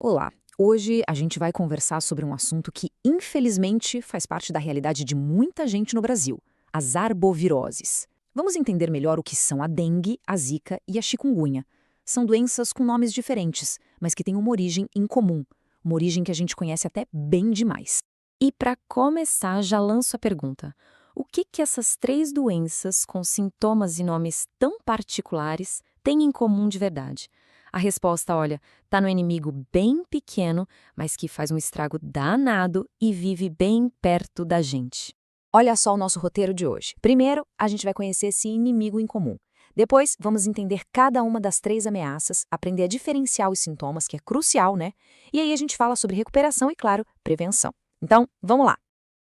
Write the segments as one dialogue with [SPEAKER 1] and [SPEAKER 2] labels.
[SPEAKER 1] Olá! Hoje a gente vai conversar sobre um assunto que, infelizmente, faz parte da realidade de muita gente no Brasil: as arboviroses. Vamos entender melhor o que são a dengue, a zika e a chikungunya. São doenças com nomes diferentes, mas que têm uma origem em comum, uma origem que a gente conhece até bem demais.
[SPEAKER 2] E para começar, já lanço a pergunta: o que essas três doenças com sintomas e nomes tão particulares têm em comum de verdade? A resposta, olha, está no inimigo bem pequeno, mas que faz um estrago danado e vive bem perto da gente.
[SPEAKER 1] Olha só o nosso roteiro de hoje. Primeiro, a gente vai conhecer esse inimigo em comum. Depois, vamos entender cada uma das três ameaças, aprender a diferenciar os sintomas, que é crucial, né? E aí a gente fala sobre recuperação e, claro, prevenção. Então, vamos lá!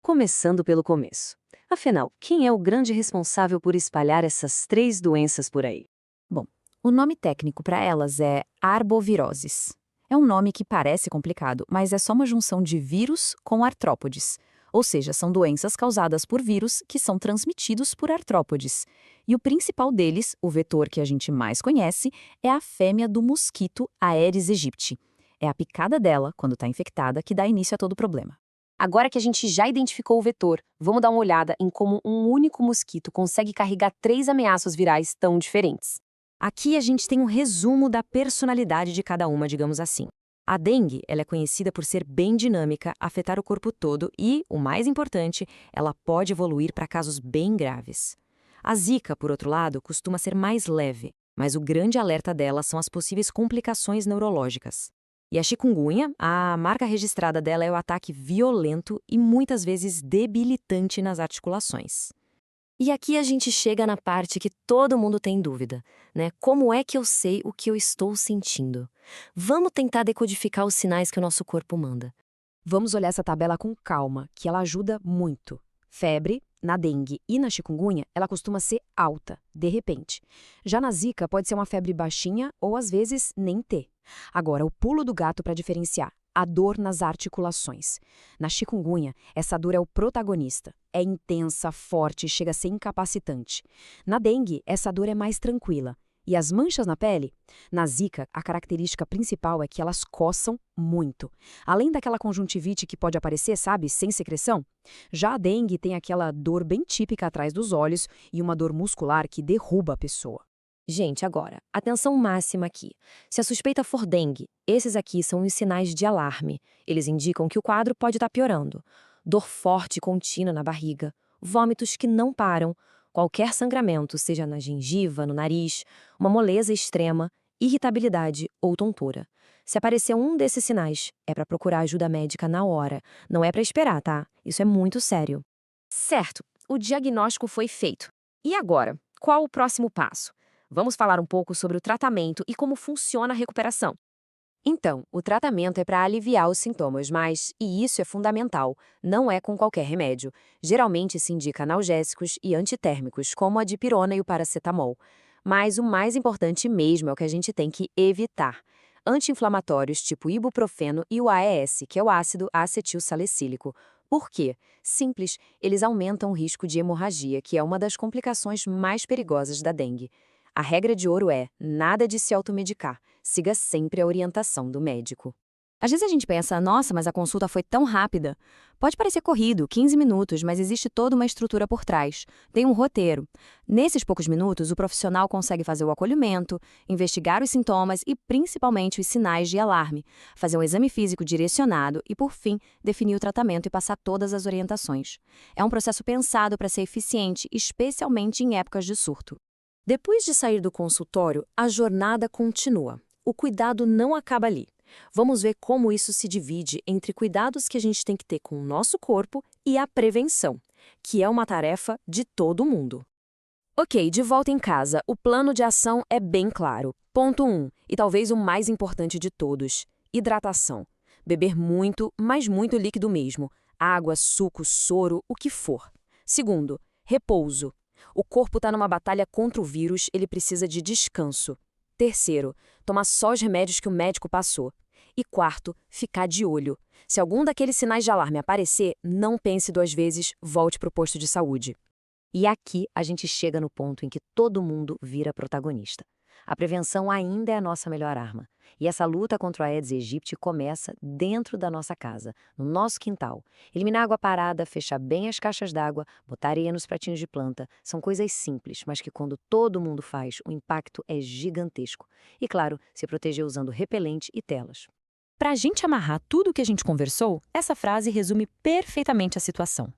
[SPEAKER 3] Começando pelo começo. Afinal, quem é o grande responsável por espalhar essas três doenças por aí?
[SPEAKER 1] Bom, o nome técnico para elas é arboviroses. É um nome que parece complicado, mas é só uma junção de vírus com artrópodes. Ou seja, são doenças causadas por vírus que são transmitidos por artrópodes. E o principal deles, o vetor que a gente mais conhece, é a fêmea do mosquito Aedes aegypti. É a picada dela, quando está infectada, que dá início a todo o problema.
[SPEAKER 3] Agora que a gente já identificou o vetor, vamos dar uma olhada em como um único mosquito consegue carregar três ameaças virais tão diferentes.
[SPEAKER 1] Aqui a gente tem um resumo da personalidade de cada uma, digamos assim. A dengue, ela é conhecida por ser bem dinâmica, afetar o corpo todo e, o mais importante, ela pode evoluir para casos bem graves. A zika, por outro lado, costuma ser mais leve, mas o grande alerta dela são as possíveis complicações neurológicas. E a chikungunya, a marca registrada dela é o ataque violento e muitas vezes debilitante nas articulações.
[SPEAKER 2] E aqui a gente chega na parte que todo mundo tem dúvida, né? Como é que eu sei o que eu estou sentindo? Vamos tentar decodificar os sinais que o nosso corpo manda.
[SPEAKER 1] Vamos olhar essa tabela com calma, que ela ajuda muito. Febre, na dengue e na chikungunya, ela costuma ser alta, de repente. Já na zika, pode ser uma febre baixinha ou, às vezes, nem ter. Agora, o pulo do gato para diferenciar: a dor nas articulações. Na chikungunya, essa dor é o protagonista. É intensa, forte e chega a ser incapacitante. Na dengue, essa dor é mais tranquila. E as manchas na pele? Na zika, a característica principal é que elas coçam muito. Além daquela conjuntivite que pode aparecer, sabe, sem secreção. Já a dengue tem aquela dor bem típica atrás dos olhos e uma dor muscular que derruba a pessoa.
[SPEAKER 2] Gente, agora, atenção máxima aqui. Se a suspeita for dengue, esses aqui são os sinais de alarme. Eles indicam que o quadro pode estar piorando. Dor forte e contínua na barriga, vômitos que não param, qualquer sangramento, seja na gengiva, no nariz, uma moleza extrema, irritabilidade ou tontura. Se aparecer um desses sinais, é para procurar ajuda médica na hora. Não é para esperar, tá? Isso é muito sério.
[SPEAKER 3] Certo, o diagnóstico foi feito. E agora, qual o próximo passo? Vamos falar um pouco sobre o tratamento e como funciona a recuperação.
[SPEAKER 1] Então, o tratamento é para aliviar os sintomas, e isso é fundamental, não é com qualquer remédio. Geralmente se indica analgésicos e antitérmicos, como a dipirona e o paracetamol. Mas o mais importante mesmo é o que a gente tem que evitar: anti-inflamatórios tipo ibuprofeno e o AES, que é o ácido acetilsalicílico. Por quê? Simples, eles aumentam o risco de hemorragia, que é uma das complicações mais perigosas da dengue. A regra de ouro é: nada de se automedicar. Siga sempre a orientação do médico. Às vezes a gente pensa: nossa, mas a consulta foi tão rápida. Pode parecer corrido, 15 minutos, mas existe toda uma estrutura por trás. Tem um roteiro. Nesses poucos minutos, o profissional consegue fazer o acolhimento, investigar os sintomas e, principalmente, os sinais de alarme, fazer um exame físico direcionado e, por fim, definir o tratamento e passar todas as orientações. É um processo pensado para ser eficiente, especialmente em épocas de surto.
[SPEAKER 2] Depois de sair do consultório, a jornada continua. O cuidado não acaba ali. Vamos ver como isso se divide entre cuidados que a gente tem que ter com o nosso corpo e a prevenção, que é uma tarefa de todo mundo.
[SPEAKER 1] Ok, de volta em casa, o plano de ação é bem claro. Ponto 1, e talvez o mais importante de todos: hidratação. Beber muito, mas muito líquido mesmo. Água, suco, soro, o que for. Segundo, repouso. O corpo está numa batalha contra o vírus, ele precisa de descanso. Terceiro, tomar só os remédios que o médico passou. E quarto, ficar de olho. Se algum daqueles sinais de alarme aparecer, não pense 2 vezes, volte para o posto de saúde.
[SPEAKER 3] E aqui a gente chega no ponto em que todo mundo vira protagonista.
[SPEAKER 1] A prevenção ainda é a nossa melhor arma. E essa luta contra o Aedes aegypti começa dentro da nossa casa, no nosso quintal. Eliminar água parada, fechar bem as caixas d'água, botar areia nos pratinhos de planta, são coisas simples, mas que quando todo mundo faz, o impacto é gigantesco. E claro, se proteger usando repelente e telas.
[SPEAKER 3] Para a gente amarrar tudo o que a gente conversou, essa frase resume perfeitamente a situação.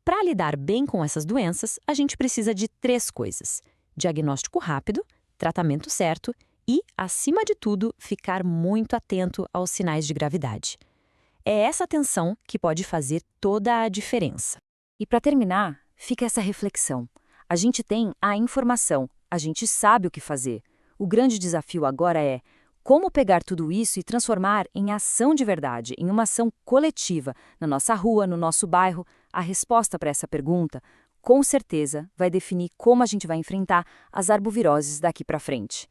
[SPEAKER 3] Para lidar bem com essas doenças, a gente precisa de 3 coisas: diagnóstico rápido, tratamento certo e, acima de tudo, ficar muito atento aos sinais de gravidade. É essa atenção que pode fazer toda a diferença.
[SPEAKER 1] E para terminar, fica essa reflexão. A gente tem a informação, a gente sabe o que fazer. O grande desafio agora é como pegar tudo isso e transformar em ação de verdade, em uma ação coletiva, na nossa rua, no nosso bairro. A resposta para essa pergunta, com certeza, vai definir como a gente vai enfrentar as arboviroses daqui para frente.